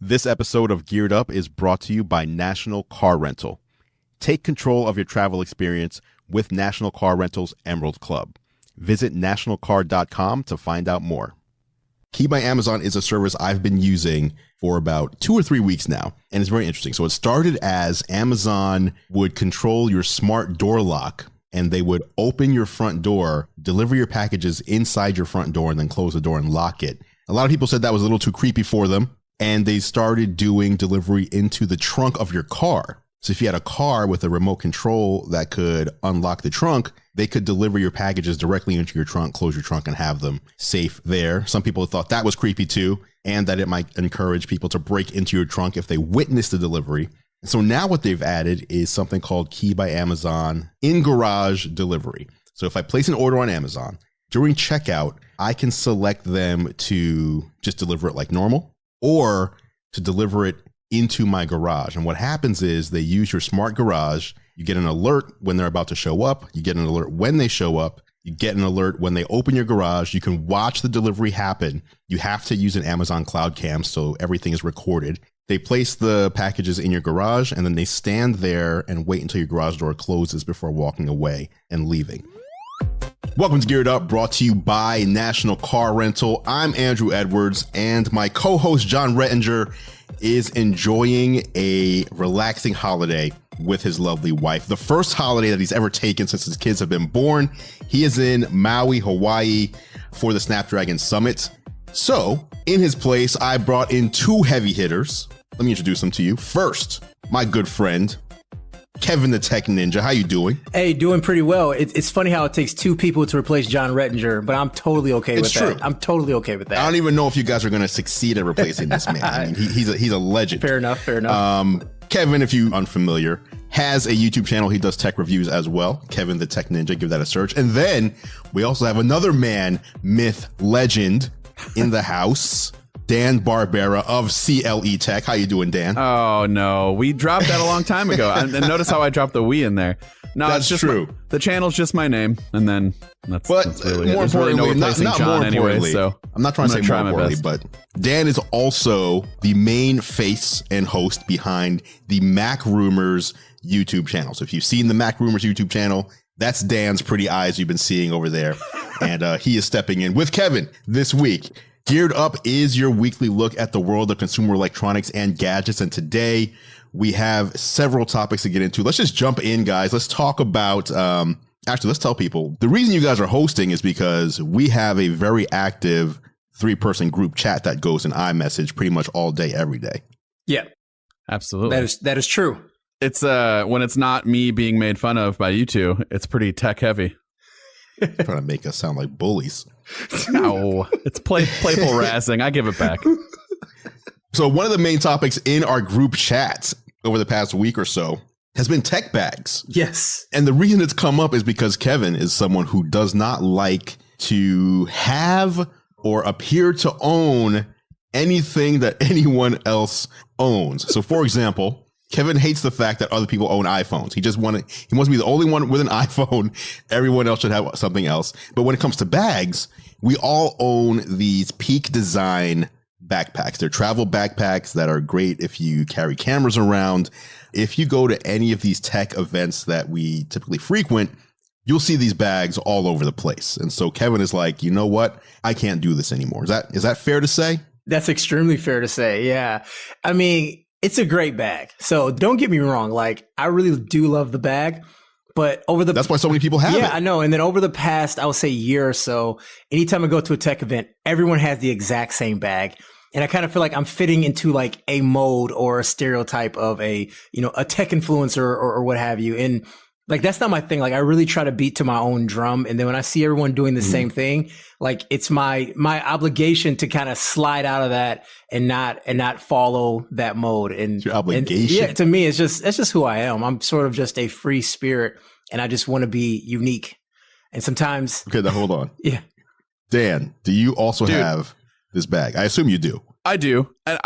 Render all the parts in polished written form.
This episode of Geared Up is brought to you by National Car Rental. Take control of your travel experience with National Car Rental's Emerald Club. Visit nationalcar.com to find out more. Key by Amazon is a service I've been using for about 2 or 3 weeks now, and it's very interesting. So it started as Amazon would control your smart door lock, and they would open your front door, deliver your packages inside your front door, and then close the door and lock it. A lot of people said that was a little too creepy for them, and they started doing delivery into the trunk of your car. So if you had a car with a remote control that could unlock the trunk, they could deliver your packages directly into your trunk, close your trunk, and have them safe there. Some people thought that was creepy too, and that it might encourage people to break into your trunk if they witnessed the delivery. So now what they've added is something called Key by Amazon in-garage delivery. So if I place an order on Amazon, during checkout, I can select them to just deliver it like normal or to deliver it into my garage. And what happens is they use your smart garage. You get an alert when they're about to show up. You get an alert when they show up. You get an alert when they open your garage. You can watch the delivery happen. You have to use an Amazon Cloud Cam, so everything is recorded. They place the packages in your garage, and then they stand there and wait until your garage door closes before walking away and leaving. Welcome to Geared Up, brought to you by National Car Rental. I'm Andrew Edwards, and my co-host John Rettinger is enjoying a relaxing holiday with his lovely wife. The first holiday that he's ever taken since his kids have been born. He is in Maui, Hawaii for the Snapdragon Summit. So, in his place, I brought in 2 heavy hitters. Let me introduce them to you. First, my good friend, Kevin the Tech Ninja. How you doing? Hey, doing pretty well. It's funny how it takes 2 people to replace John Rettinger, but I'm totally okay with that. I'm totally okay with that. I don't even know if you guys are going to succeed at replacing this man. I mean, he's a legend. Fair enough. Kevin, if you're unfamiliar, has a YouTube channel. He does tech reviews as well. Kevin the Tech Ninja. Give that a search. And then we also have another man, myth, legend in the house. Dan Barbera of CLE Tech. How you doing, Dan? Oh, no. We dropped that a long time ago. And notice how I dropped the we in there. No, that's it's just true. The channel's just my name. And then that's really it. There's really no replacing John anyway. So I'm not trying to say more importantly, but Dan is also the main face and host behind the Mac Rumors YouTube channel. So if you've seen the Mac Rumors YouTube channel, that's Dan's pretty eyes you've been seeing over there. And he is stepping in with Kevin this week. Geared Up is your weekly look at the world of consumer electronics and gadgets. And today we have several topics to get into. Let's just jump in, guys. Let's talk about, actually, let's tell people the reason you guys are hosting is because we have a very active 3-person group chat that goes in iMessage pretty much all day, every day. Yeah, absolutely. That is true. It's when it's not me being made fun of by you two, it's pretty tech heavy. Trying to make us sound like bullies. No, it's playful razzing. I give it back. So one of the main topics in our group chat over the past week or so has been tech bags. Yes. And the reason it's come up is because Kevin is someone who does not like to have or appear to own anything that anyone else owns. So, for example, Kevin hates the fact that other people own iPhones. He wants to be the only one with an iPhone. Everyone else should have something else. But when it comes to bags, we all own these Peak Design backpacks. They're travel backpacks that are great if you carry cameras around. If you go to any of these tech events that we typically frequent, you'll see these bags all over the place. And so Kevin is like, you know what? I can't do this anymore. Is that fair to say? That's extremely fair to say. Yeah. I mean, it's a great bag. So don't get me wrong. Like, I really do love the bag, but that's why so many people have it. Yeah, I know. And then over the past, I would say year or so, anytime I go to a tech event, everyone has the exact same bag. And I kind of feel like I'm fitting into like a mold or a stereotype of a tech influencer or what have you. And like, that's not my thing. Like, I really try to beat to my own drum. And then when I see everyone doing the same thing, like, it's my obligation to kind of slide out of that and not follow that mode. And it's your obligation. Yeah, to me, that's just who I am. I'm sort of just a free spirit, and I just want to be unique. And sometimes. Okay, now hold on. Yeah. Dan, do you also have this bag? I assume you do. I do. And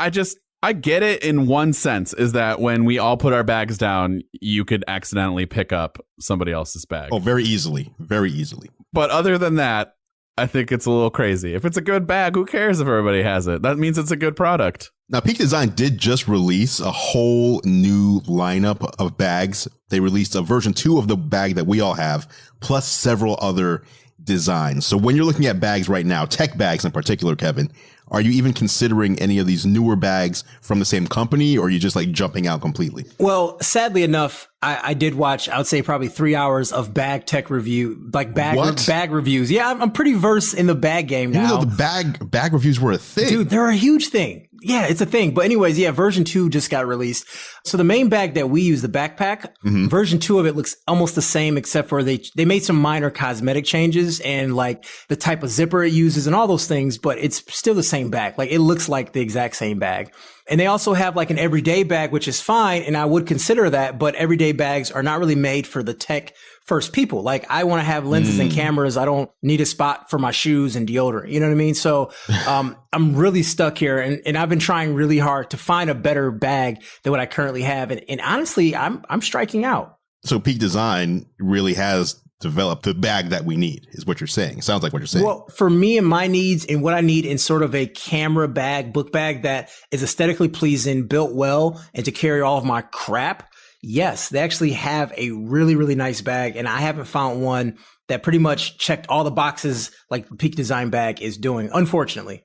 I get it in one sense, is that when we all put our bags down, you could accidentally pick up somebody else's bag. Oh, very easily. Very easily. But other than that, I think it's a little crazy. If it's a good bag, who cares if everybody has it? That means it's a good product. Now, Peak Design did just release a whole new lineup of bags. They released a version 2 of the bag that we all have, plus several other designs. So when you're looking at bags right now, tech bags in particular, Kevin, are you even considering any of these newer bags from the same company, or are you just like jumping out completely? Well, sadly enough, I did watch, I would say probably 3 hours of bag tech review, like bag reviews. Yeah, I'm pretty versed in the bag game now. Even though the bag reviews were a thing. Dude, they're a huge thing. Yeah, it's a thing. But anyways, yeah, version 2 just got released. So the main bag that we use, the backpack, version 2 of it looks almost the same, except for they made some minor cosmetic changes and like the type of zipper it uses and all those things, but it's still the same bag. Like it looks like the exact same bag. And they also have like an everyday bag, which is fine. And I would consider that, but everyday bags are not really made for the tech first people. Like I want to have lenses and cameras. I don't need a spot for my shoes and deodorant. You know what I mean? So, I'm really stuck here and I've been trying really hard to find a better bag than what I currently have. And honestly, I'm striking out. So Peak Design really has developed the bag that we need, is what you're saying. Sounds like what you're saying. Well, for me and my needs and what I need in sort of a camera bag, book bag that is aesthetically pleasing, built well, and to carry all of my crap. Yes, they actually have a really, really nice bag. And I haven't found one that pretty much checked all the boxes like the Peak Design bag is doing, unfortunately.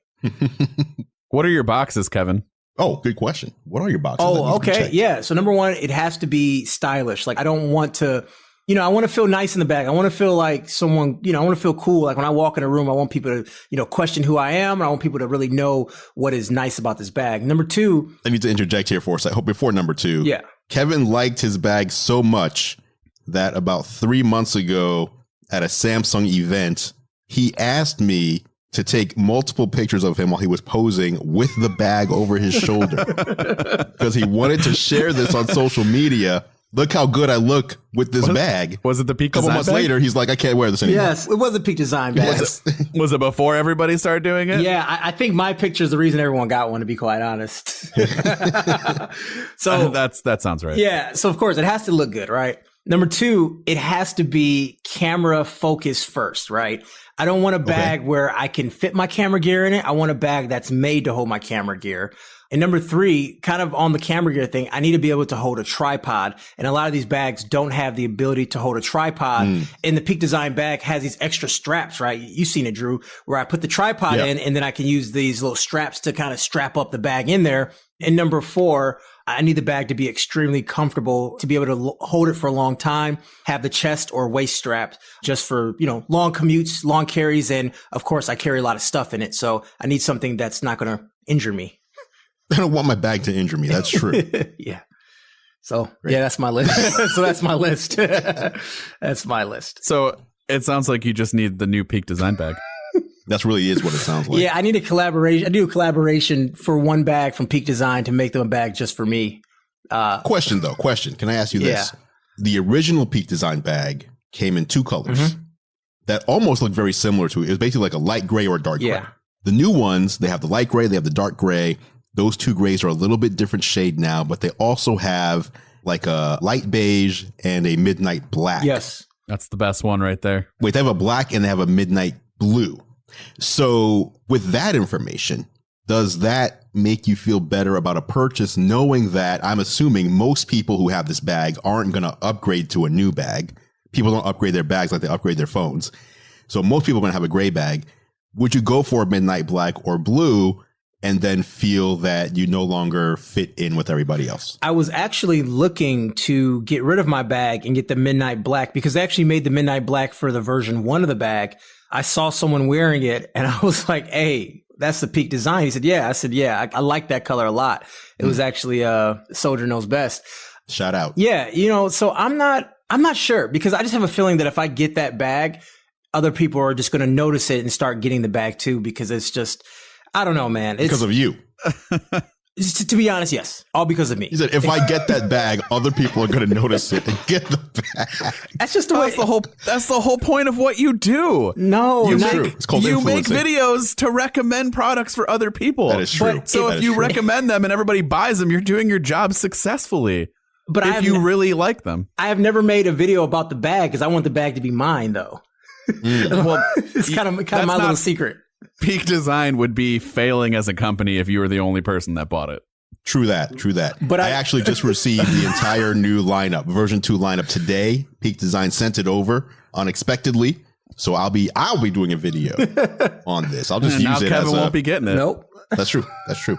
What are your boxes, Kevin? Oh, good question. What are your boxes? Oh, okay. Yeah. So number one, it has to be stylish. Like I don't want to, I want to feel nice in the bag. I want to feel like someone, I want to feel cool. Like when I walk in a room, I want people to, question who I am. And I want people to really know what is nice about this bag. Number two. I need to interject here for a second. Before number 2. Yeah. Kevin liked his bag so much that about 3 months ago at a Samsung event, he asked me to take multiple pictures of him while he was posing with the bag over his shoulder because he wanted to share this on social media. Look how good I look with this bag. Was it the Peak Design bag? A couple months later, he's like, I can't wear this anymore. Yes, it was a Peak Design bag. Was it before everybody started doing it? Yeah, I think my picture is the reason everyone got one, to be quite honest. So that sounds right. Yeah, so of course it has to look good, right? Number two, it has to be camera focused first, right? I don't want a bag where I can fit my camera gear in it. I want a bag that's made to hold my camera gear. And number three, kind of on the camera gear thing, I need to be able to hold a tripod. And a lot of these bags don't have the ability to hold a tripod. And the Peak Design bag has these extra straps, right? You've seen it, Drew, where I put the tripod in and then I can use these little straps to kind of strap up the bag in there. And number four, I need the bag to be extremely comfortable to be able to hold it for a long time, have the chest or waist strap just for, long commutes, long carries. And of course, I carry a lot of stuff in it. So I need something that's not going to injure me. I don't want my bag to injure me. That's true. Yeah. So, yeah, that's my list. So that's my list. That's my list. So it sounds like you just need the new Peak Design bag. That's really is what it sounds like. Yeah, I need a collaboration. I do a collaboration for one bag from Peak Design to make them a bag just for me. Question. Can I ask you this? Yeah. The original Peak Design bag came in 2 colors that almost looked very similar to it. It was basically like a light gray or a dark gray. The new ones, they have the light gray, they have the dark gray. Those 2 grays are a little bit different shade now, but they also have like a light beige and a midnight black. Yes. That's the best one right there. Wait, they have a black and they have a midnight blue. So with that information, does that make you feel better about a purchase, knowing that I'm assuming most people who have this bag aren't going to upgrade to a new bag? People don't upgrade their bags like they upgrade their phones. So most people are going to have a gray bag. Would you go for a midnight black or blue and then feel that you no longer fit in with everybody else? I was actually looking to get rid of my bag and get the midnight black because they actually made the midnight black for the version 1 of the bag. I saw someone wearing it and I was like, hey, that's the Peak Design. He said, yeah. I said, yeah, I like that color a lot. It was actually Soldier Knows Best. Shout out. Yeah. So I'm not sure because I just have a feeling that if I get that bag, other people are just going to notice it and start getting the bag too, because it's just, I don't know, man. It's because of you. To be honest, yes. All because of me. He said, if I get that bag, other people are going to notice it and get the bag. That's just the way. That's the whole point of what you do. No, it's called you make influencing. videos to recommend products for other people. That is true. So if you recommend them and everybody buys them, you're doing your job successfully. But if you really like them. I have never made a video about the bag because I want the bag to be mine, though. Well, It's kind of my that's little not- secret. Peak Design would be failing as a company if you were the only person that bought it. True that. But I I- actually just received the entire new lineup, version 2 lineup today. Peak Design sent it over unexpectedly. So I'll be doing a video on this. I'll just And now use it Kevin as won't be getting it. Nope. That's true. That's true.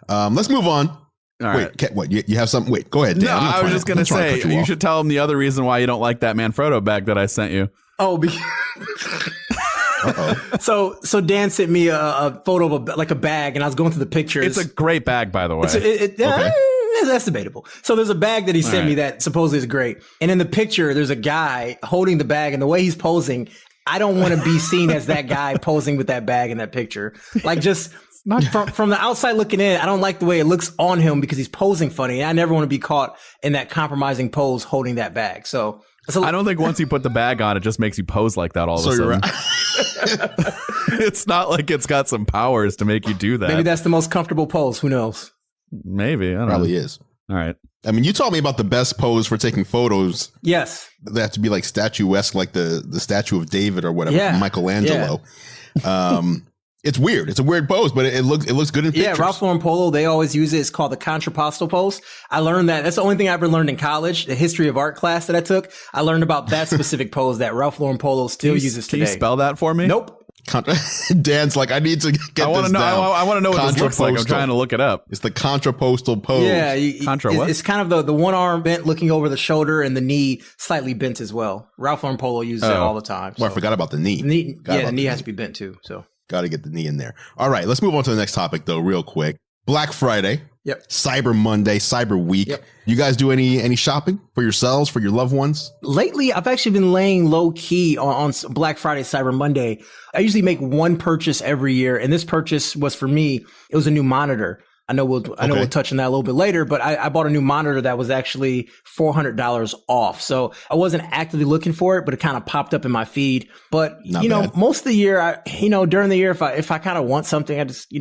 Let's move on. All right. Wait, what? You have something? Wait, go ahead, Dan. No, I'm not I was trying just to- going to I'm trying say, cut you off. should tell him the other reason why you don't like that Manfrotto bag that I sent you. Oh, so Dan sent me a photo of a bag, and I was going through the pictures. It's a great bag, by the way. That's debatable. So there's a bag that he sent me that supposedly is great. And in the picture, there's a guy holding the bag, and the way he's posing, I don't want to be seen as that guy posing with that bag in that picture. Like just from the outside looking in, I don't like the way it looks on him because he's posing funny. And I never want to be caught in that compromising pose holding that bag. So I don't think once you put the bag on, it just makes you pose like that all of a you're sudden. right. It's not like it's got some powers to make you do that. maybe that's the most comfortable pose. Who knows? Maybe. I don't Probably know. is. All right. I mean, you taught me about the best pose for taking photos. Yes. That have to be like statuesque, like the statue of David or whatever, Yeah. Michelangelo. It's weird. It's a weird pose, but it looks good in pictures. Yeah, Ralph Lauren Polo, they always use it. It's called the contrapposto pose. I learned that. That's the only thing I ever learned in college, the history of art class that I took. I learned about that specific pose that Ralph Lauren Polo still uses Can today. you spell that for me? Nope. Dan's like, I need to get I want this to know. down. I want to know what this looks like. I'm Contrapostal. trying to look it up. It's the contrapostal pose. Yeah. Contra it's, what? it's kind of the one arm bent looking over the shoulder and the knee slightly bent as well. Ralph Lauren Polo uses it all the time. Well, I so. forgot about the knee. The knee has to be bent too. So Got to get the knee in there. All right, let's move on to the next topic, though, real quick. Black Friday. Yep. Cyber Monday, Cyber Week. Yep. You guys do any shopping for yourselves, for your loved ones? lately, I've actually been laying low key on Black Friday, Cyber Monday. I usually make one purchase every year, and this purchase was for me. It was a new monitor. I know we'll touch on that a little bit later, but I bought a new monitor that was actually $400 off. So I wasn't actively looking for it, but it kind of popped up in my feed. But Not bad. most of the year, during the year, if I kind of want something, I just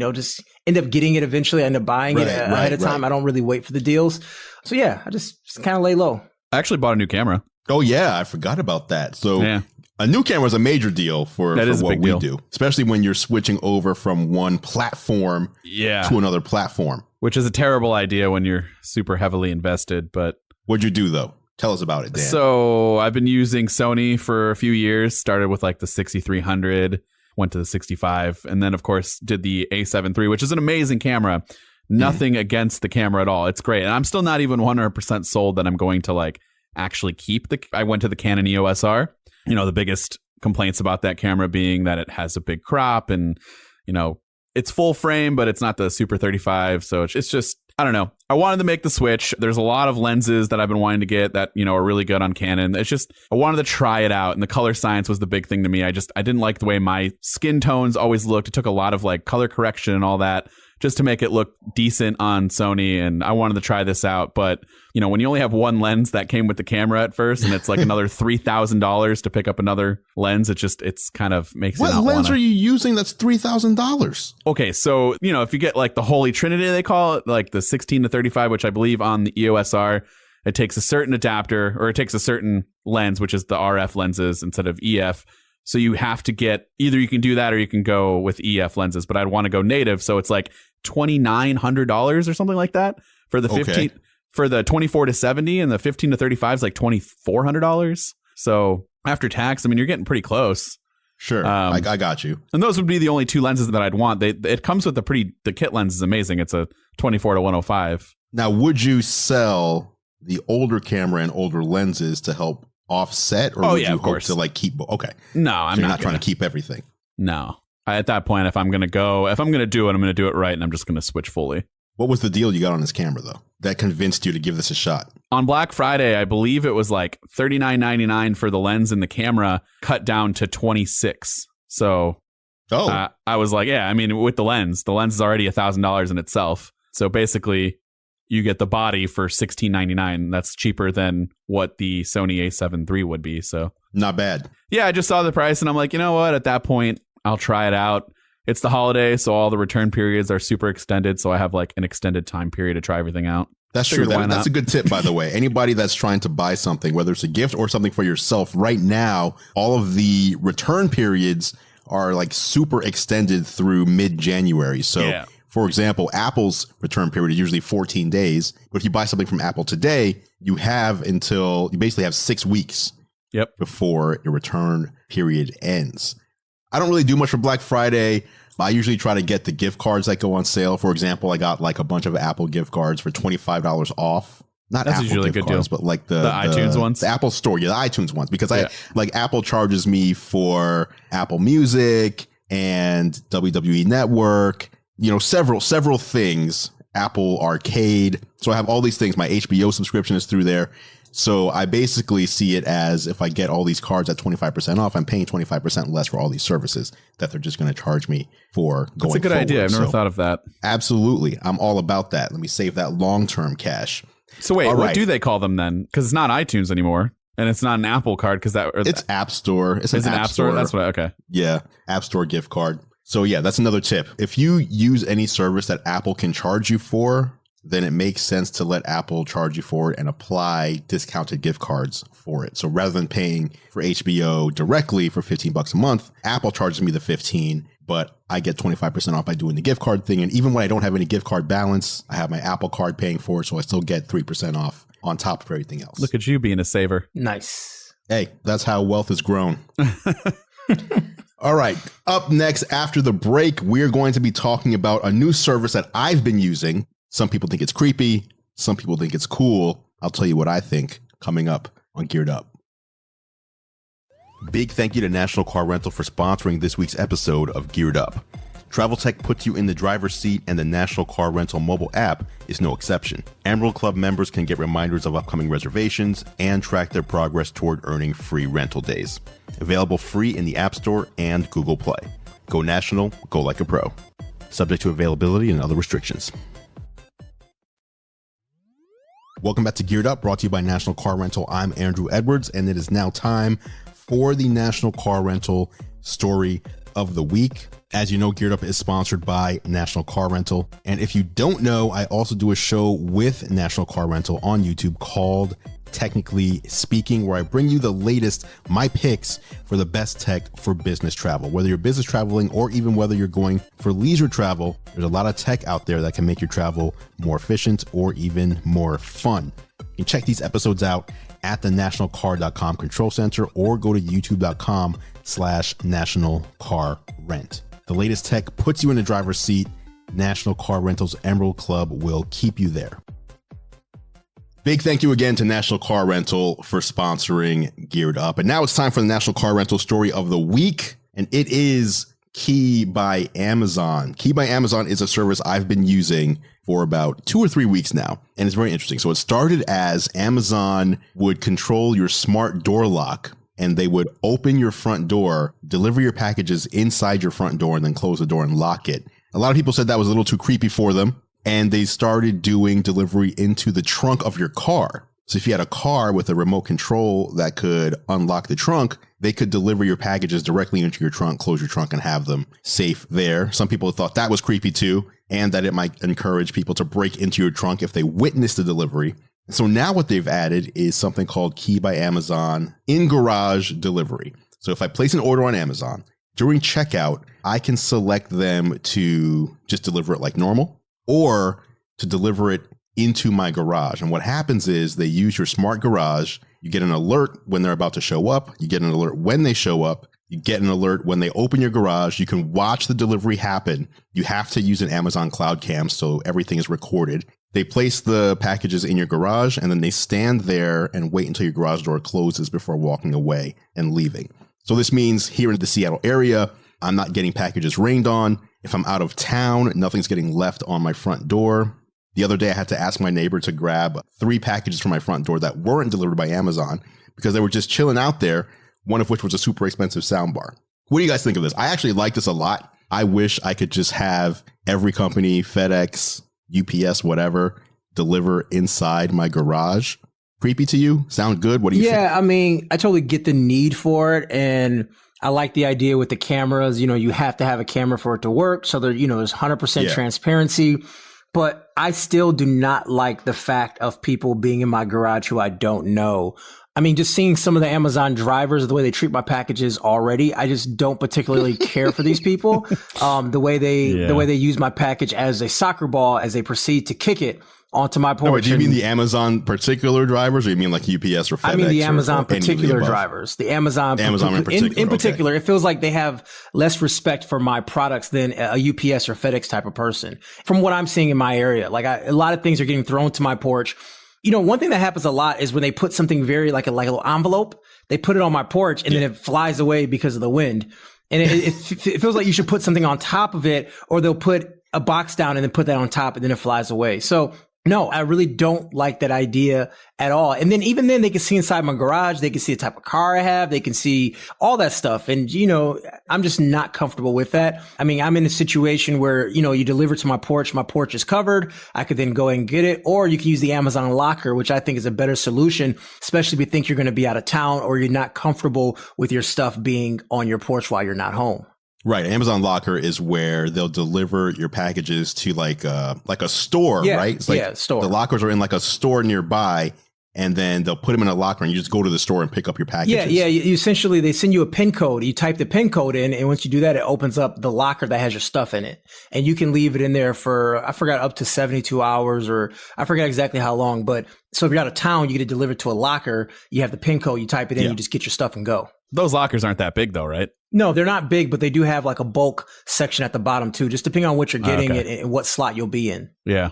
end up getting it eventually. I end up buying it ahead of time. Right. I don't really wait for the deals. So yeah, I just kind of lay low. I actually bought a new camera. Oh, yeah, I forgot about that. So Yeah. a new camera is a major deal for That is a what big we deal. do, especially when you're switching over from one platform Yeah. to another platform. Which is a terrible idea when you're super heavily invested, but What'd you do, though? Tell us about it, Dan. So I've been using Sony for a few years. Started with like the 6300, went to the 65, and then of course did the A7 III, which is an amazing camera. Nothing against the camera at all. It's great, and I'm still not even 100% sold that I'm going to like actually keep the. I went to the Canon EOS R. The biggest complaints about that camera being that it has a big crop, and it's full frame, but it's not the Super 35. So it's just, I don't know. I wanted to make the switch. There's a lot of lenses that I've been wanting to get that, are really good on Canon. It's just, I wanted to try it out. And the color science was the big thing to me. I didn't like the way my skin tones always looked. It took a lot of like color correction and all that just to make it look decent on Sony. And I wanted to try this out. But, when you only have one lens that came with the camera at first, and it's like another $3,000 to pick up another lens, it's kind of makes what it not lens wanna... are you using that's $3,000? Okay, so, if you get like the Holy Trinity, they call it, like the 16 to 35, which I believe on the EOS R, it takes a certain adapter, or it takes a certain lens, which is the RF lenses instead of EF. So you have to get, either you can do that or you can go with EF lenses, but I'd want to go native. So it's like $2,900 or something like that for the 15, for the 24 to 70, and the 15 to 35 is like $2,400. So after tax, I mean, you're getting pretty close. Sure, I got you. And those would be the only two lenses that I'd want. It comes with the kit lens is amazing. It's a 24 to 105. Now, would you sell the older camera and older lenses to help offset, or would you hope to like keep? Okay, no, I'm not trying to keep everything. No, at that point, if I'm gonna do it, I'm gonna do it right, and I'm just gonna switch fully. What was the deal you got on this camera though that convinced you to give this a shot? On Black Friday, I believe it was like $39.99 for the lens and the camera, cut down to $26. So, I was like, yeah, I mean, with the lens is already $1,000 in itself. So basically, you get the body for $16.99. That's cheaper than what the Sony A7 III would be. So not bad. Yeah, I just saw the price and I'm like, you know what? At that point, I'll try it out. It's the holiday, so all the return periods are super extended. So I have like an extended time period to try everything out. That's true. Figured why That's not? a good tip, by the way. Anybody that's trying to buy something, whether it's a gift or something for yourself, right now, all of the return periods are like super extended through mid-January. So, Yeah. for example, Apple's return period is usually 14 days. But if you buy something from Apple today, you basically have 6 weeks Yep. before your return period ends. I don't really do much for Black Friday. I usually try to get the gift cards that go on sale. For example, I got like a bunch of Apple gift cards for $25 off. Not That's Apple usually a gift good cards, deal. but like the iTunes ones? the Apple Store, the iTunes ones, because Yeah. Apple charges me for Apple Music and WWE Network, several things, Apple Arcade. So I have all these things. My HBO subscription is through there. So I basically see it as if I get all these cards at 25% off, I'm paying 25% less for all these services that they're just going to charge me for going That's a good forward. idea. I've never So thought of that. absolutely. I'm all about that. Let me save that long-term cash. So wait, All what right. do they call them then? Because it's not iTunes anymore, and it's not an Apple card. Because It's App Store. It's is an an App Store. That's what. Okay. Yeah, App Store gift card. So yeah, that's another tip. If you use any service that Apple can charge you for, then it makes sense to let Apple charge you for it and apply discounted gift cards for it. So rather than paying for HBO directly for $15 a month, Apple charges me the 15, but I get 25% off by doing the gift card thing. And even when I don't have any gift card balance, I have my Apple card paying for it, so I still get 3% off on top of everything else. Look at you being a saver. Nice. Hey, that's how wealth is grown. All right. Up next, after the break, we're going to be talking about a new service that I've been using. Some people think it's creepy. Some people think it's cool. I'll tell you what I think coming up on Geared Up. Big thank you to National Car Rental for sponsoring this week's episode of Geared Up. Travel Tech puts you in the driver's seat, and the National Car Rental mobile app is no exception. Emerald Club members can get reminders of upcoming reservations and track their progress toward earning free rental days. Available free in the App Store and Google Play. Go national, go like a pro. Subject to availability and other restrictions. Welcome back to Geared Up, brought to you by National Car Rental. I'm Andrew Edwards, and it is now time for the National Car Rental story of the week. As you know, Geared Up is sponsored by National Car Rental. And if you don't know, I also do a show with National Car Rental on YouTube called Technically Speaking, where I bring you the latest, my picks for the best tech for business travel. Whether you're business traveling or even whether you're going for leisure travel, there's a lot of tech out there that can make your travel more efficient or even more fun. You can check these episodes out at the nationalcar.com control center or go to youtube.com/nationalcarrent. The latest tech puts you in the driver's seat. National Car Rental's Emerald Club will keep you there. Big thank you again to National Car Rental for sponsoring Geared Up. And now it's time for the National Car Rental story of the week. And it is Key by Amazon. Key by Amazon is a service I've been using for about 2 or 3 weeks now. And it's very interesting. So it started as Amazon would control your smart door lock, and they would open your front door, deliver your packages inside your front door, and then close the door and lock it. A lot of people said that was a little too creepy for them, and they started doing delivery into the trunk of your car. So if you had a car with a remote control that could unlock the trunk, they could deliver your packages directly into your trunk, close your trunk, and have them safe there. Some people thought that was creepy too, and that it might encourage people to break into your trunk if they witnessed the delivery. So now what they've added is something called Key by Amazon in-garage delivery. So if I place an order on Amazon, during checkout, I can select them to just deliver it like normal or to deliver it into my garage. And what happens is they use your smart garage. You get an alert when they're about to show up. You get an alert when they show up. You get an alert when they open your garage. You can watch the delivery happen. You have to use an Amazon Cloud Cam, so everything is recorded. They place the packages in your garage, and then they stand there and wait until your garage door closes before walking away and leaving. So this means here in the Seattle area, I'm not getting packages rained on. If I'm out of town, nothing's getting left on my front door. The other day, I had to ask my neighbor to grab 3 packages from my front door that weren't delivered by Amazon because they were just chilling out there, one of which was a super expensive soundbar. What do you guys think of this? I actually like this a lot. I wish I could just have every company, FedEx, UPS, whatever, deliver inside my garage. Creepy to you? Sound good? What do you think? Yeah, I mean, I totally get the need for it. And I like the idea with the cameras. You know, you have to have a camera for it to work. So there, there's 100% transparency. but I still do not like the fact of people being in my garage who I don't know. I mean, just seeing some of the Amazon drivers, the way they treat my packages already, I just don't particularly care for these people. The way they use my package as a soccer ball as they proceed to kick it onto my porch. No, wait, do you mean the Amazon particular drivers, or you mean like UPS or FedEx? I mean the Amazon or particular drivers. The Amazon in particular. In particular, it feels like they have less respect for my products than a UPS or FedEx type of person. From what I'm seeing in my area, like a lot of things are getting thrown to my porch. You know, one thing that happens a lot is when they put something very like a little envelope, they put it on my porch and then it flies away because of the wind. And it feels like you should put something on top of it, or they'll put a box down and then put that on top and then it flies away. So no, I really don't like that idea at all. And then even then they can see inside my garage. They can see the type of car I have. They can see all that stuff. And, you know, I'm just not comfortable with that. I mean, I'm in a situation where, you know, you deliver to my porch is covered. I could then go and get it, or you can use the Amazon locker, which I think is a better solution, especially if you think you're going to be out of town or you're not comfortable with your stuff being on your porch while you're not home. Right. Amazon Locker is where they'll deliver your packages to like a store, right? It's like store. The lockers are in like a store nearby, and then they'll put them in a locker and you just go to the store and pick up your packages. Yeah. You essentially, they send you a PIN code. You type the PIN code in, and once you do that, it opens up the locker that has your stuff in it. And you can leave it in there for, I forgot, up to 72 hours, or I forget exactly how long. But so if you're out of town, you get it delivered to a locker. You have the PIN code, you type it in, you just get your stuff and go. Those lockers aren't that big though, right? No, they're not big, but they do have like a bulk section at the bottom too, just depending on what you're getting and what slot you'll be in. Yeah.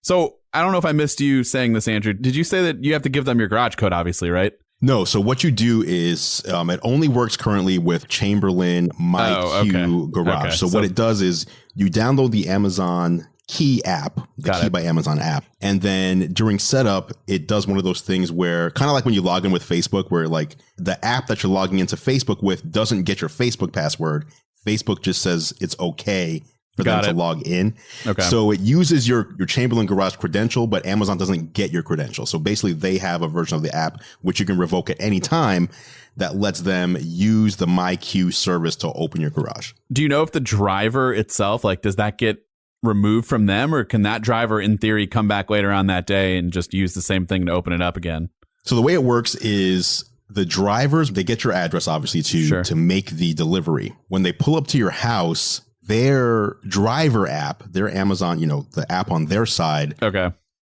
So I don't know if I missed you saying this, Andrew. Did you say that you have to give them your garage code, obviously, right? No. So what you do is it only works currently with Chamberlain MyQ Garage. Okay. So what it does is you download the Amazon Key app, the Key by Amazon app. And then during setup, it does one of those things where kind of like when you log in with Facebook, where like the app that you're logging into Facebook with doesn't get your Facebook password. Facebook just says it's okay for them to log in. Okay. So it uses your Chamberlain Garage credential, but Amazon doesn't get your credential. So basically they have a version of the app which you can revoke at any time that lets them use the MyQ service to open your garage. Do you know if the driver itself, like, does that get removed from them, or can that driver in theory come back later on that day and just use the same thing to open it up again? So the way it works is the drivers, they get your address obviously to make the delivery. When they pull up to your house, their driver app, their Amazon, you know, the app on their side,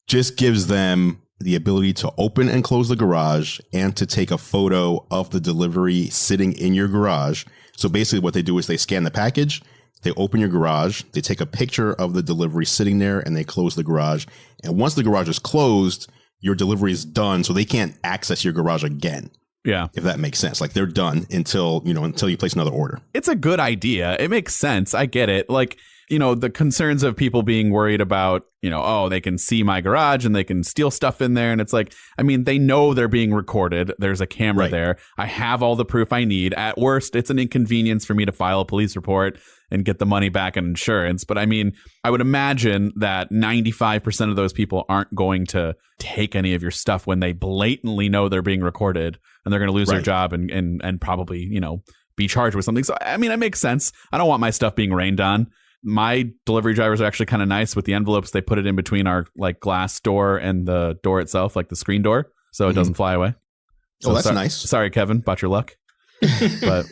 just gives them the ability to open and close the garage and to take a photo of the delivery sitting in your garage. So basically what they do is they scan the package, they open your garage, they take a picture of the delivery sitting there, and they close the garage. And once the garage is closed, your delivery is done, so they can't access your garage again. Yeah. If that makes sense. Like they're done until you place another order. It's a good idea. It makes sense. I get it. Like, you know, the concerns of people being worried about, you know, oh, they can see my garage and they can steal stuff in there. And it's like, I mean, they know they're being recorded. There's a camera there. I have all the proof I need. At worst, it's an inconvenience for me to file a police report and get the money back in insurance. But I mean, I would imagine that 95% of those people aren't going to take any of your stuff when they blatantly know they're being recorded, and they're going to lose their job and probably, you know, be charged with something. So, I mean, it makes sense. I don't want my stuff being rained on. My delivery drivers are actually kind of nice with the envelopes. They put it in between our like glass door and the door itself, like the screen door, so it doesn't fly away. So that's nice. Sorry, Kevin, about your luck. But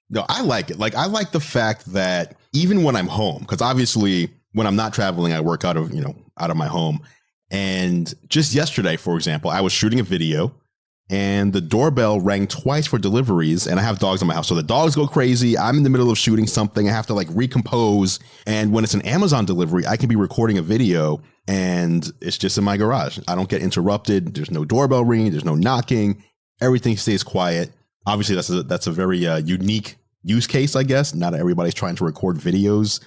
no, I like it. Like, I like the fact that even when I'm home, because obviously when I'm not traveling, I work out of my home. And just yesterday, for example, I was shooting a video and the doorbell rang twice for deliveries, and I have dogs in my house. So the dogs go crazy. I'm in the middle of shooting something. I have to like recompose. And when it's an Amazon delivery, I can be recording a video and it's just in my garage. I don't get interrupted. There's no doorbell ringing. There's no knocking. Everything stays quiet. Obviously, that's a very unique use case, I guess. Not everybody's trying to record videos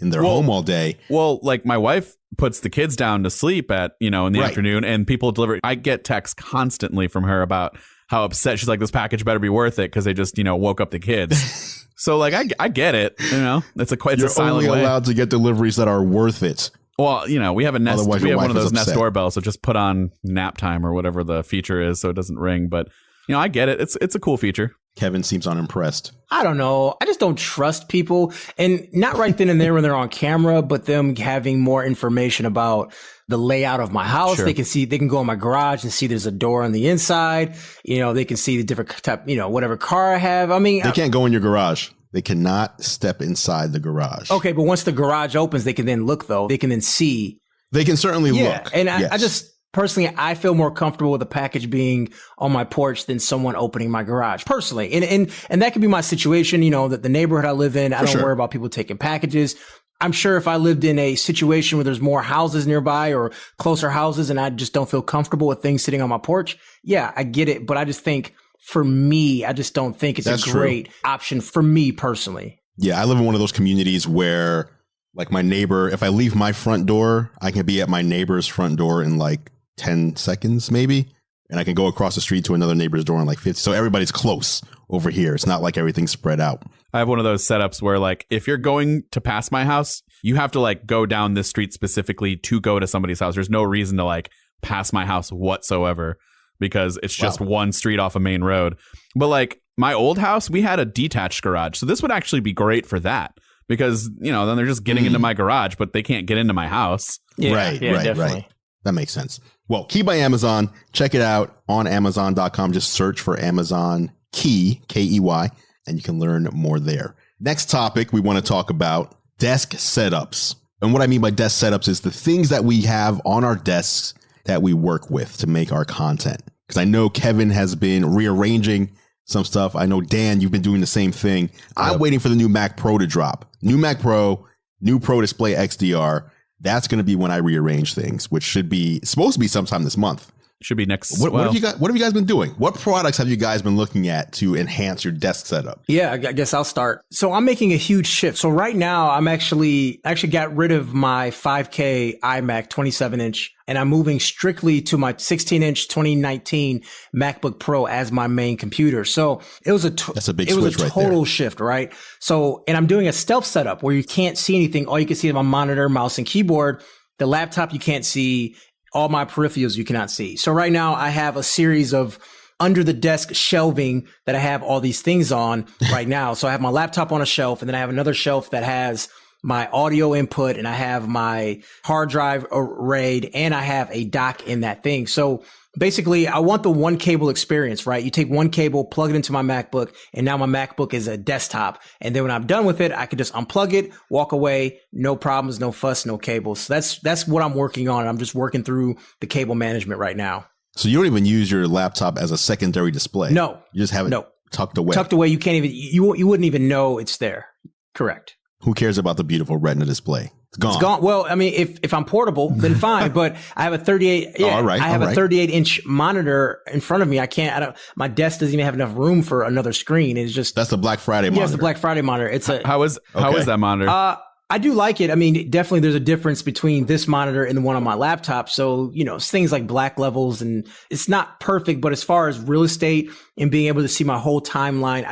in their home all day. Well, like my wife puts the kids down to sleep at, in the afternoon, and people deliver. I get texts constantly from her about how upset she's like, this package better be worth it because they just, woke up the kids. So like, I get it. It's a silent only way. Allowed to get deliveries that are worth it. Well, we have a Nest. Otherwise, we have one of those upset. Nest doorbells, so just put on nap time or whatever the feature is, so it doesn't ring. But I get it. It's a cool feature. Kevin seems unimpressed. I don't know. I just don't trust people, and not right then and there when they're on camera, but them having more information about the layout of my house. Sure. They can go in my garage and see there's a door on the inside. They can see the different type, whatever car I have. I mean, They can't go in your garage. They cannot step inside the garage. okay, but once the garage opens, they can then look though. They can then see. They can certainly Yeah. look. And Yes. I just personally, I feel more comfortable with a package being on my porch than someone opening my garage personally. And that could be my situation, that the neighborhood I live in, I don't sure. worry about people taking packages. I'm sure if I lived in a situation where there's more houses nearby or closer houses and I just don't feel comfortable with things sitting on my porch, yeah, I get it. But I just think for me, I just don't think it's That's a true. great option for me personally. Yeah, I live in one of those communities where, like, my neighbor, if I leave my front door, I can be at my neighbor's front door in like 10 seconds, maybe. And I can go across the street to another neighbor's door in like 50. So everybody's close over here. It's not like everything's spread out. I have one of those setups where, like, if you're going to pass my house, you have to like go down this street specifically to go to somebody's house. There's no reason to like pass my house whatsoever because it's just one street off a main road. But like my old house, we had a detached garage. So this would actually be great for that because, then they're just getting into my garage, but they can't get into my house. Yeah, right, definitely. right. That makes sense. Well, Key by Amazon. Check it out on Amazon.com. Just search for Amazon Key, Key, and you can learn more there. Next topic, we want to talk about desk setups. And what I mean by desk setups is the things that we have on our desks that we work with to make our content. Because I know Kevin has been rearranging some stuff. I know, Dan, you've been doing the same thing. I'm waiting for the new Mac Pro to drop. New Mac Pro, new Pro Display XDR. That's going to be when I rearrange things, which should be supposed to be sometime this month. Should be next. What have you guys been doing? What products have you guys been looking at to enhance your desk setup? Yeah, I guess I'll start. So I'm making a huge shift. So right now I'm actually got rid of my 5K iMac 27-inch and I'm moving strictly to my 16-inch 2019 MacBook Pro as my main computer. So it was That's a big it was switch a right total there. shift, right? So, and I'm doing a stealth setup where you can't see anything. All you can see is my monitor, mouse, and keyboard. The laptop you can't see. All my peripherals you cannot see. So right now I have a series of under the desk shelving that I have all these things on right now. So I have my laptop on a shelf and then I have another shelf that has my audio input and I have my hard drive arrayed and I have a dock in that thing. So basically I want the one cable experience, right? You take one cable, plug it into my MacBook, and now my MacBook is a desktop. And then when I'm done with it, I can just unplug it, walk away, no problems, no fuss, no cables. So that's what I'm working on. I'm just working through the cable management right now. So you don't even use your laptop as a secondary display. No. You just have it tucked away. Tucked away. You can't even, you wouldn't even know it's there. Correct. Who cares about the beautiful Retina display? It's gone. It's gone. Well, I mean, if I'm portable, then fine. But I have a 38. Yeah, all right, I have all a right. 38-inch monitor in front of me. My desk doesn't even have enough room for another screen. It's just That's the Black Friday monitor. it's the Black Friday monitor. It's a How is that monitor? I do like it. I mean, definitely there's a difference between this monitor and the one on my laptop. So, it's things like black levels and it's not perfect, but as far as real estate and being able to see my whole timeline,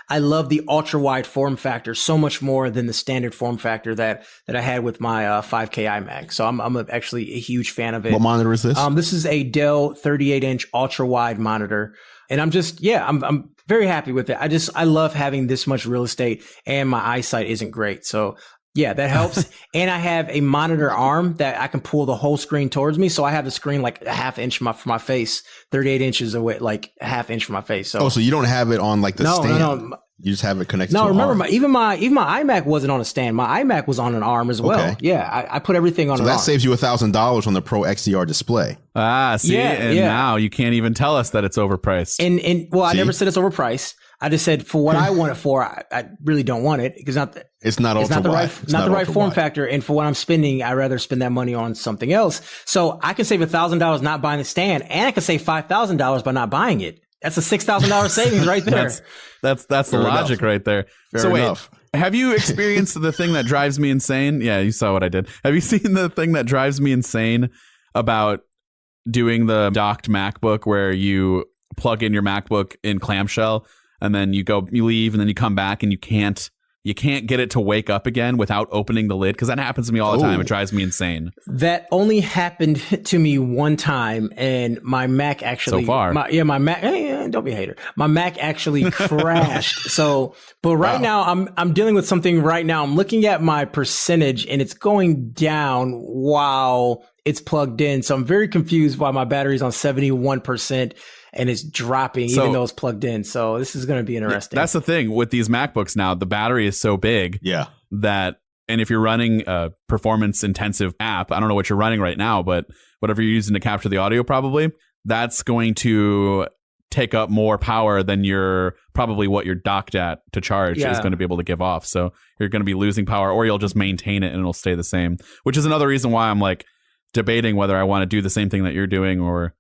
I love the ultra wide form factor so much more than the standard form factor that I had with my 5K iMac. So I'm actually a huge fan of it. What monitor is this? This is a Dell 38-inch ultra wide monitor. And I'm very happy with it. I love having this much real estate and my eyesight isn't great. So yeah, that helps. And I have a monitor arm that I can pull the whole screen towards me. So I have the screen like a half inch from my face, 38 inches away, like a half inch from my face. So, so you don't have it on like the stand? No. You just have it connected No, to an remember, arm. even my iMac wasn't on a stand. My iMac was on an arm as well. Okay. Yeah, I put everything on So an that arm. saves you $1,000 on the Pro XDR display. See, and yeah. now you can't even tell us that it's overpriced. And well, I See? never said it's overpriced. I just said for what I want it for, I really don't want it because It's not it's ultra not the wide. right, It's not the right ultra form wide. factor. And for what I'm spending, I'd rather spend that money on something else. So I can save $1,000 not buying the stand, and I can save $5,000 by not buying it. That's a $6,000 savings right there. That's the Fair logic enough. right there. Fair so wait, enough. have you experienced the thing that drives me insane? Yeah, you saw what I did. Have you seen the thing that drives me insane about doing the docked MacBook where you plug in your MacBook in clamshell and then you leave and then you come back and you can't you can't get it to wake up again without opening the lid? Because that happens to me all the time. It drives me insane. That only happened to me one time, and my Mac actually. So far. My Mac. Don't be a hater. My Mac actually crashed. But right now I'm dealing with something right now. I'm looking at my percentage, and it's going down while it's plugged in. So I'm very confused why my battery's on 71%. And it's dropping even though it's plugged in. So this is going to be interesting. That's the thing with these MacBooks now. The battery is so big that, and if you're running a performance intensive app, I don't know what you're running right now, but whatever you're using to capture the audio, probably that's going to take up more power than what you're docked at to charge is going to be able to give off. So you're going to be losing power, or you'll just maintain it and it'll stay the same, which is another reason why I'm like debating whether I want to do the same thing that you're doing, or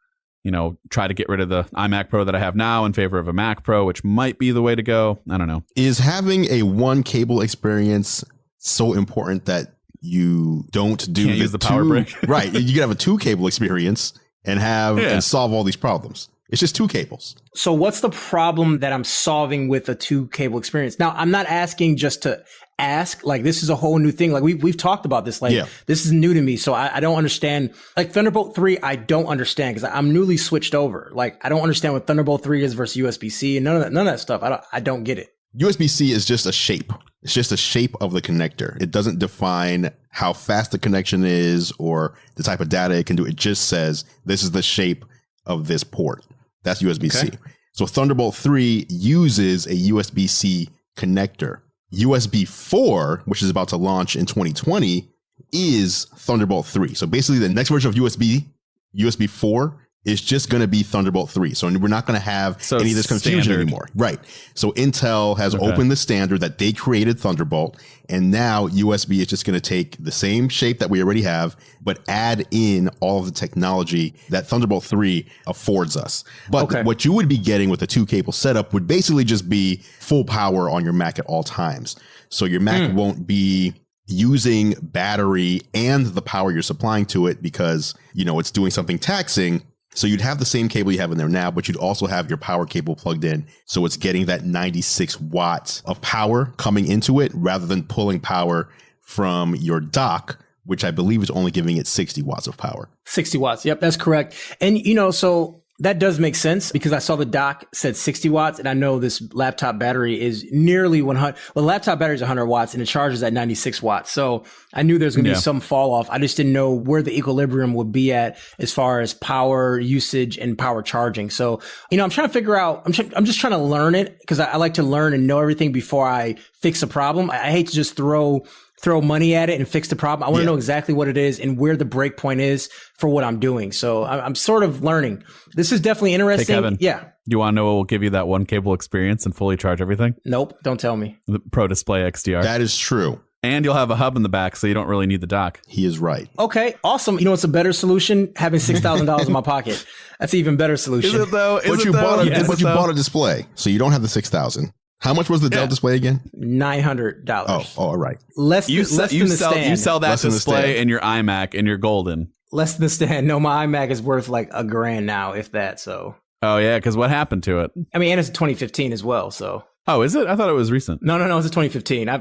try to get rid of the iMac Pro that I have now in favor of a Mac Pro, which might be the way to go. I don't know. Is having a one cable experience so important that you don't use the power brick? Right. You can have a 2 cable experience and and solve all these problems. It's just 2 cables. So what's the problem that I'm solving with a 2 cable experience? Now, I'm not asking just to ask, like, this is a whole new thing. Like we've talked about this, like this is new to me. So I don't understand, like Thunderbolt 3, I don't understand because I'm newly switched over. Like I don't understand what Thunderbolt 3 is versus USB-C and none of that stuff. I don't get it. USB-C is just a shape. It's just a shape of the connector. It doesn't define how fast the connection is or the type of data it can do. It just says this is the shape of this port. That's USB-C. Okay. So Thunderbolt 3 uses a USB-C connector. USB 4, which is about to launch in 2020, is Thunderbolt 3. So basically the next version of USB 4 is just going to be Thunderbolt 3. So we're not going to have any of this confusion anymore. Right. So Intel has opened the standard that they created Thunderbolt, and now USB is just going to take the same shape that we already have, but add in all of the technology that Thunderbolt 3 affords us. But what you would be getting with a 2 cable setup would basically just be full power on your Mac at all times. So your Mac won't be using battery and the power you're supplying to it because, it's doing something taxing. So you'd have the same cable you have in there now, but you'd also have your power cable plugged in. So it's getting that 96 watts of power coming into it rather than pulling power from your dock, which I believe is only giving it 60 watts of power. 60 watts. Yep, that's correct. And, so that does make sense because I saw the dock said 60 watts and I know this laptop battery is nearly 100. Well, the laptop battery is 100 watts and it charges at 96 watts. So I knew there's going to be some fall off. I just didn't know where the equilibrium would be at as far as power usage and power charging. So, I'm trying to figure out, I'm just trying to learn it because I like to learn and know everything before I fix a problem. I hate to just throw money at it and fix the problem. I want to know exactly what it is and where the break point is for what I'm doing. So I'm sort of learning. This is definitely interesting. Hey, Kevin, yeah. Do you want to know what will give you that 1 cable experience and fully charge everything? Nope. Don't tell me. The Pro Display XDR. That is true. And you'll have a hub in the back, so you don't really need the dock. He is right. Okay, awesome. It's a better solution? Having $6,000 in my pocket. That's an even better solution. Is it though? But you bought a display, so you don't have the $6,000. How much was the Dell display again? $900. Oh, all right. Less than the stand. You sell that display and your iMac and you're golden. Less than the stand. No, my iMac is worth like $1,000 now, if that. So. Oh yeah, because what happened to it? I mean, and it's 2015 as well. So. Oh, is it? I thought it was recent. No, it's a 2015. I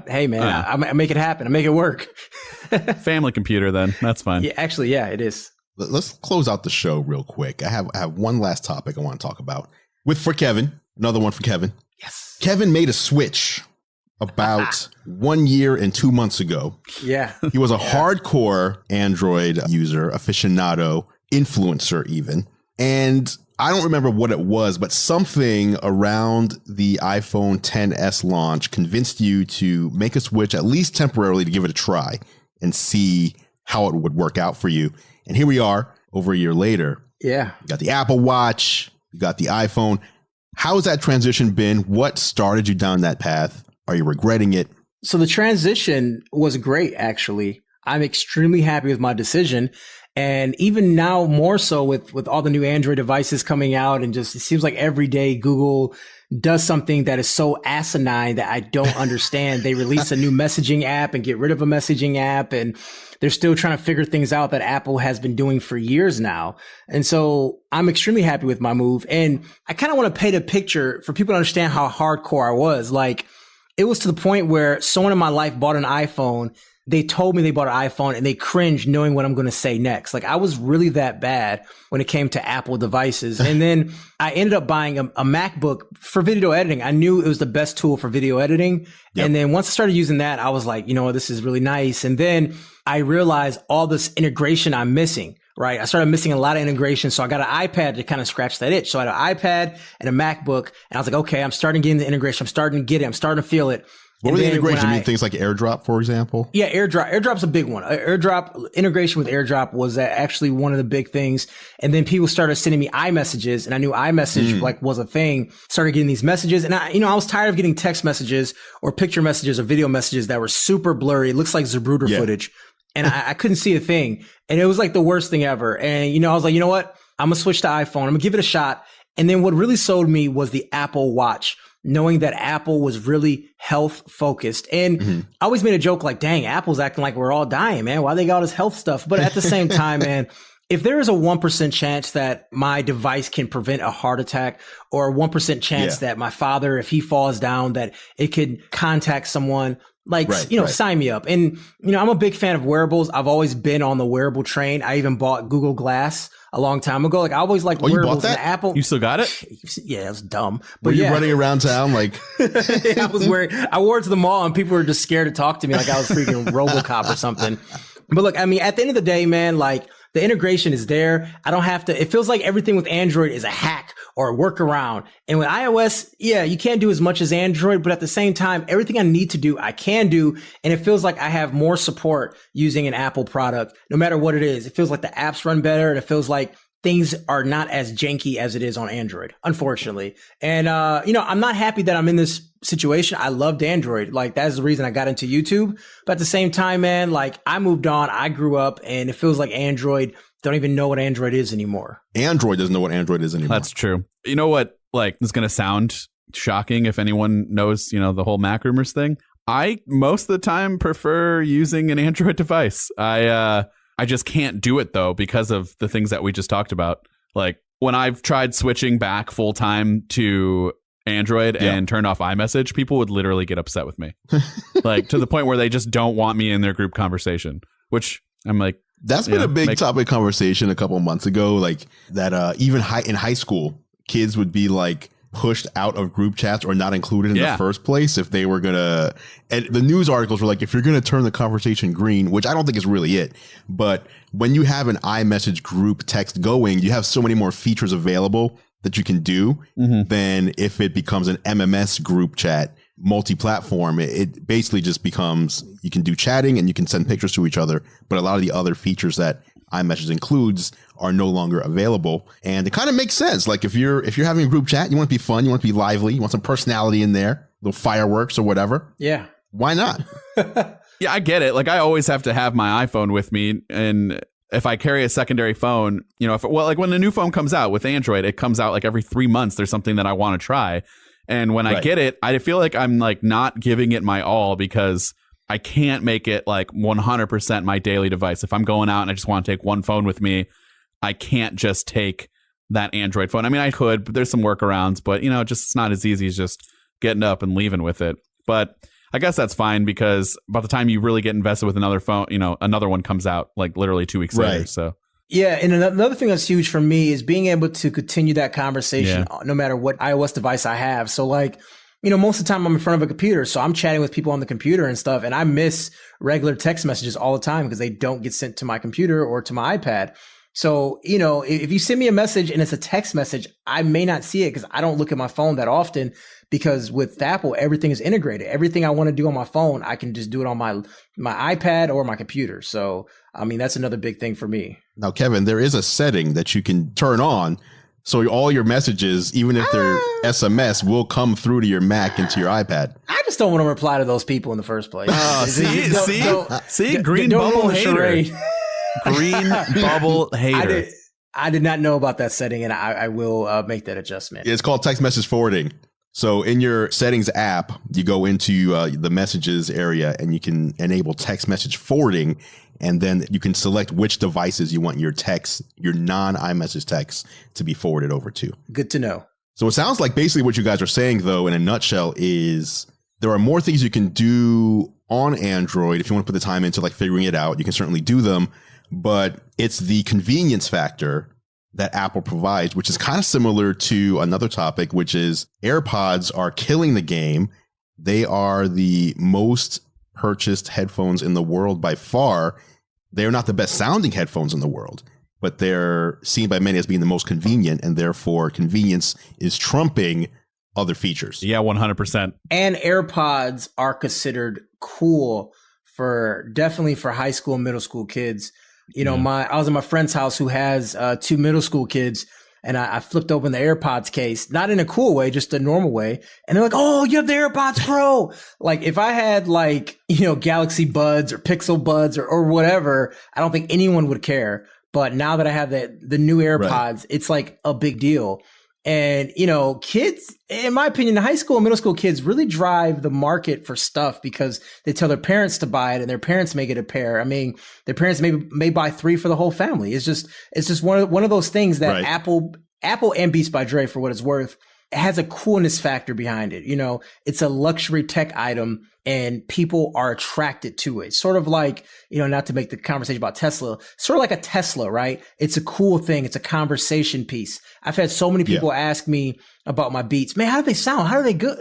make it happen. I make it work. Family computer, then that's fine. Yeah, actually, it is. Let's close out the show real quick. I have one last topic I want to talk about for Kevin. Another one for Kevin. Yes. Kevin made a switch about 1 year and 2 months ago. Yeah. He was a hardcore Android user, aficionado, influencer even. And I don't remember what it was, but something around the iPhone XS launch convinced you to make a switch, at least temporarily, to give it a try and see how it would work out for you. And here we are over a year later. Yeah. You got the Apple Watch, you got the iPhone. How has that transition been? What started you down that path? Are you regretting it? So the transition was great, actually. I'm extremely happy with my decision. And even now, more so with all the new Android devices coming out, and just it seems like every day Google does something that is so asinine that I don't understand. They release a new messaging app and get rid of a messaging app, and they're still trying to figure things out that Apple has been doing for years now. And so I'm extremely happy with my move. And I kind of want to paint a picture for people to understand how hardcore I was. Like, it was to the point where someone in my life bought an iPhone. They told me they bought an iPhone and they cringed knowing what I'm going to say next. Like I was really that bad when it came to Apple devices. And then I ended up buying a MacBook for video editing. I knew it was the best tool for video editing. Yep. And then once I started using that, I was like, you know, this is really nice. And then I realized all this integration I'm missing. Right. I started missing a lot of integration. So I got an iPad to kind of scratch that itch. So I had an iPad and a MacBook and I was like, okay, I'm starting getting the integration. I'm starting to get it. I'm starting to feel it. What were the integration? You mean things like AirDrop, for example? Yeah, AirDrop. AirDrop's a big one. AirDrop, integration with AirDrop was actually one of the big things. And then people started sending me iMessages and I knew iMessage like was a thing. Started getting these messages and I was tired of getting text messages or picture messages or video messages that were super blurry. It looks like Zapruder footage. And I couldn't see a thing. And it was like the worst thing ever. And, I was like, you know what? I'm going to switch to iPhone. I'm going to give it a shot. And then what really sold me was the Apple Watch, knowing that Apple was really health focused. And I always made a joke like, dang, Apple's acting like we're all dying, man. Why they got all this health stuff? But at the same time, man, if there is a 1% chance that my device can prevent a heart attack or a 1% chance that my father, if he falls down, that it could contact someone, sign me up. And, I'm a big fan of wearables. I've always been on the wearable train. I even bought Google Glass a long time ago. Like I always liked wearables and Apple. You still got it? Yeah, it was dumb. But were you running around town like? I wore it to the mall and people were just scared to talk to me like I was freaking RoboCop or something. But look, I mean, at the end of the day, man, like the integration is there. I don't have to, it feels like everything with Android is a hack or a workaround. And with iOS, yeah, you can't do as much as Android, but at the same time, everything I need to do, I can do. And it feels like I have more support using an Apple product, no matter what it is. It feels like the apps run better. And it feels like things are not as janky as it is on Android, unfortunately. And, I'm not happy that I'm in this situation. I loved Android. Like that's the reason I got into YouTube. But at the same time, man, like I moved on, I grew up and it feels like Android don't even know what Android is anymore. Android doesn't know what Android is anymore. That's true. You know what? Like this is going to sound shocking if anyone knows, the whole Mac rumors thing. I most of the time prefer using an Android device. I just can't do it though because of the things that we just talked about. Like when I've tried switching back full time to Android and turned off iMessage, people would literally get upset with me. Like to the point where they just don't want me in their group conversation, which I'm like, that's been a big topic of conversation a couple of months ago. Like that, even in high school, kids would be like pushed out of group chats or not included in the first place if they were gonna. And the news articles were like, if you're gonna turn the conversation green, which I don't think is really it, but when you have an iMessage group text going, you have so many more features available that you can do than if it becomes an MMS group chat multi-platform. It basically just becomes you can do chatting and you can send pictures to each other, but a lot of the other features that iMessage includes are no longer available. And it kind of makes sense. Like if you're having a group chat, you want to be fun, you want to be lively, you want some personality in there, little fireworks or whatever. Yeah. Why not? Yeah, I get it. Like I always have to have my iPhone with me, and if I carry a secondary phone, like when the new phone comes out with Android, it comes out like every 3 months. There's something that I want to try. And when I get it, I feel like I'm like not giving it my all because I can't make it like 100% my daily device. If I'm going out and I just want to take one phone with me, I can't just take that Android phone. I mean, I could, but there's some workarounds, but just it's not as easy as just getting up and leaving with it. But I guess that's fine because by the time you really get invested with another phone, another one comes out like literally 2 weeks later. So yeah, and another thing that's huge for me is being able to continue that conversation no matter what iOS device I have. So like, most of the time I'm in front of a computer, so I'm chatting with people on the computer and stuff, and I miss regular text messages all the time because they don't get sent to my computer or to my iPad. So, if you send me a message and it's a text message, I may not see it because I don't look at my phone that often because with Apple, everything is integrated. Everything I want to do on my phone, I can just do it on my iPad or my computer. So, I mean, that's another big thing for me. Now, Kevin, there is a setting that you can turn on. So all your messages, even if they're SMS, will come through to your Mac and to your iPad. I just don't want to reply to those people in the first place. See, green bubble hater. Green bubble hater. I did not know about that setting, and I will make that adjustment. It's called text message forwarding. So in your settings app, you go into the messages area and you can enable text message forwarding. And then you can select which devices you want your text, your non-iMessage text to be forwarded over to. Good to know. So it sounds like basically what you guys are saying, though, in a nutshell, is There are more things you can do on Android. If you want to put the time into like figuring it out, you can certainly do them. But it's the convenience factor that Apple provides, which is kind of similar to another topic, which is AirPods are killing the game. They are the most purchased headphones in the world by far. They're not the best sounding headphones in the world, but they're seen by many as being the most convenient, and therefore convenience is trumping other features. Yeah, 100%. And AirPods are considered cool definitely for high school and middle school kids. You know, I was at my friend's house who has 2 middle school kids, and I flipped open the AirPods case, not in a cool way, just a normal way. And they're like, "Oh, you have the AirPods Pro." Like if I had like, you know, Galaxy Buds or Pixel Buds or whatever, I don't think anyone would care. But now that I have the new AirPods, it's like a big deal. And, you know, kids, in my opinion, high school and middle school kids really drive the market for stuff because they tell their parents to buy it and their parents may get a pair. I mean, their parents may buy 3 for the whole family. It's just one of those things that Apple and Beats by Dre, for what it's worth, has a coolness factor behind it. You know, it's a luxury tech item and people are attracted to it. Sort of like, you know, not to make the conversation about Tesla, sort of like a Tesla, right? It's a cool thing. It's a conversation piece. I've had so many people ask me about my Beats. Man, how do they sound? How are they good?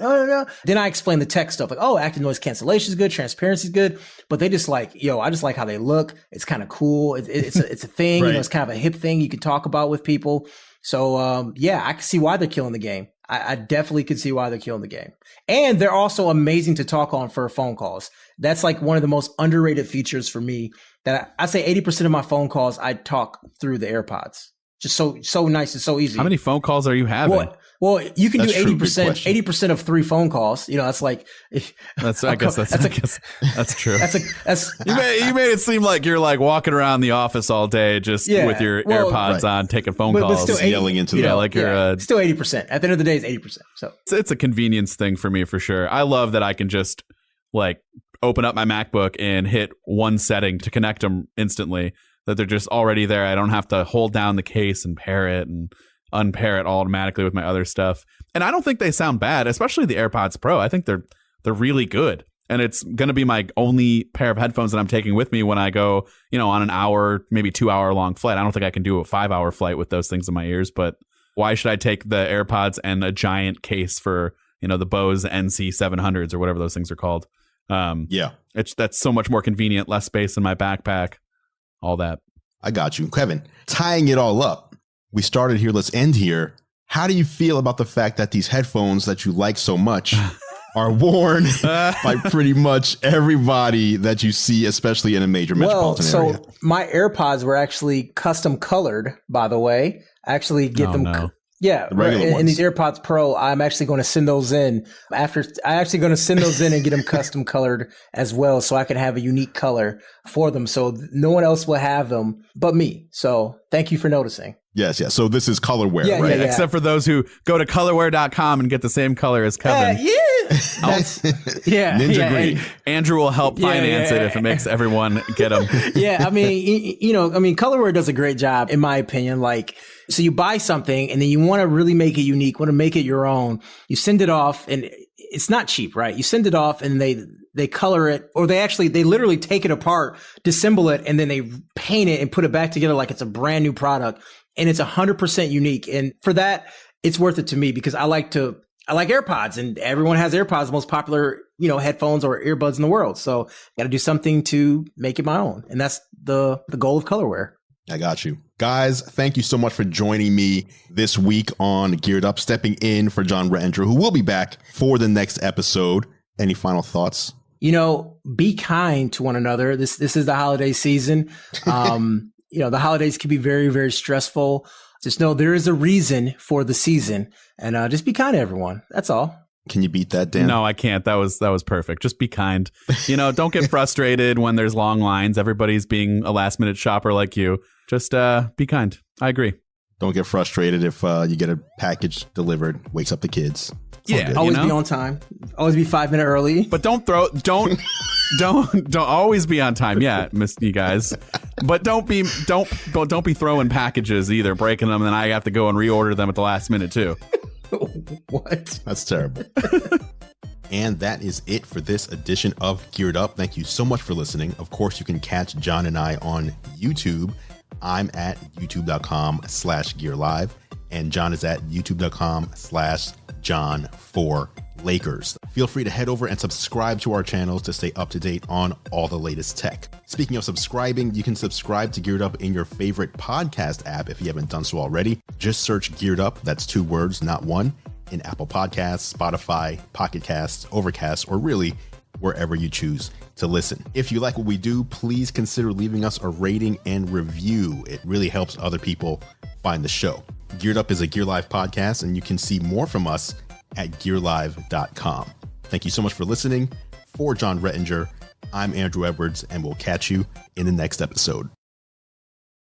Then I explain the tech stuff like, oh, active noise cancellation is good. Transparency is good. But they just like, yo, I just like how they look. It's kind of cool. It's a thing. You know, it's kind of a hip thing you can talk about with people. So, yeah, I can see why they're killing the game. I definitely could see why they're killing the game. And they're also amazing to talk on for phone calls. That's like one of the most underrated features for me that I say 80% of my phone calls, I talk through the AirPods. Just so nice and so easy. How many phone calls are you having? Well, you can do 80% of 3 phone calls. You know, that's like, I guess that's true. That's you made it seem like you're like walking around the office all day just with your AirPods on, taking phone calls, but still yelling into them. Like you're still 80%. At the end of the day, it's 80%. So it's a convenience thing for me for sure. I love that I can just like open up my MacBook and hit one setting to connect them instantly. That they're just already there. I don't have to hold down the case and pair it and unpair it automatically with my other stuff. And I don't think they sound bad, especially the AirPods Pro. I think they're really good. And it's going to be my only pair of headphones that I'm taking with me when I go, you know, on an hour, maybe 2 hour long flight. I don't think I can do a 5 hour flight with those things in my ears, but why should I take the AirPods and a giant case for, you know, the Bose NC700s or whatever those things are called? That's so much more convenient, less space in my backpack. All that. I got you. Kevin, tying it all up, we started here, let's end here. How do you feel about the fact that these headphones that you like so much are worn by pretty much everybody that you see, especially in a major metropolitan area? So my AirPods were actually custom colored, by the way. I actually get them. The Yeah, regular ones. And these AirPods Pro, I'm actually going to send those in and get them custom colored as well, so I can have a unique color for them. So no one else will have them but me. So thank you for noticing. Yes. So this is colorware, right? Yeah. Except for those who go to colorware.com and get the same color as Kevin. Ninja Green. Andrew will help finance it if it makes everyone get them. Yeah, I mean, Colorware does a great job, in my opinion. Like, so you buy something and then you want to really make it unique, want to make it your own. You send it off and it's not cheap, right? You send it off and they color it, or they literally take it apart, disassemble it, and then they paint it and put it back together like it's a brand new product. And it's 100% unique. And for that, it's worth it to me because I like AirPods, and everyone has AirPods, the most popular, headphones or earbuds in the world. So I got to do something to make it my own. And that's the goal of Colorware. I got you. Guys, thank you so much for joining me this week on Geared Up, stepping in for John Rettinger, who will be back for the next episode. Any final thoughts? Be kind to one another. This is the holiday season. The holidays can be very, very stressful. Just know there is a reason for the season, and just be kind to everyone. That's all. Can you beat that, Dan? No, I can't. That was perfect. Just be kind. Don't get frustrated when there's long lines. Everybody's being a last minute shopper like you. Just be kind. I agree. Don't get frustrated if you get a package delivered, wakes up the kids. Always be on time. Always be 5 minutes early. But don't always be on time. Yeah, miss you guys. But don't be throwing packages either, breaking them, and then I have to go and reorder them at the last minute too. What? That's terrible. And that is it for this edition of Geared Up. Thank you so much for listening. Of course, you can catch John and I on YouTube. I'm at youtube.com/gearlive, and John is at youtube.com/John4Lakers. Feel free to head over and subscribe to our channels to stay up to date on all the latest tech. Speaking of subscribing, you can subscribe to Geared Up in your favorite podcast app if you haven't done so already. Just search Geared Up, that's 2 words, not one, in Apple Podcasts, Spotify, Pocket Casts, Overcast, or really wherever you choose to listen. If you like what we do, please consider leaving us a rating and review. It really helps other people find the show. Geared Up is a Gear Live podcast, and you can see more from us at gearlive.com. Thank you so much for listening. For John Rettinger, I'm Andrew Edwards, and we'll catch you in the next episode.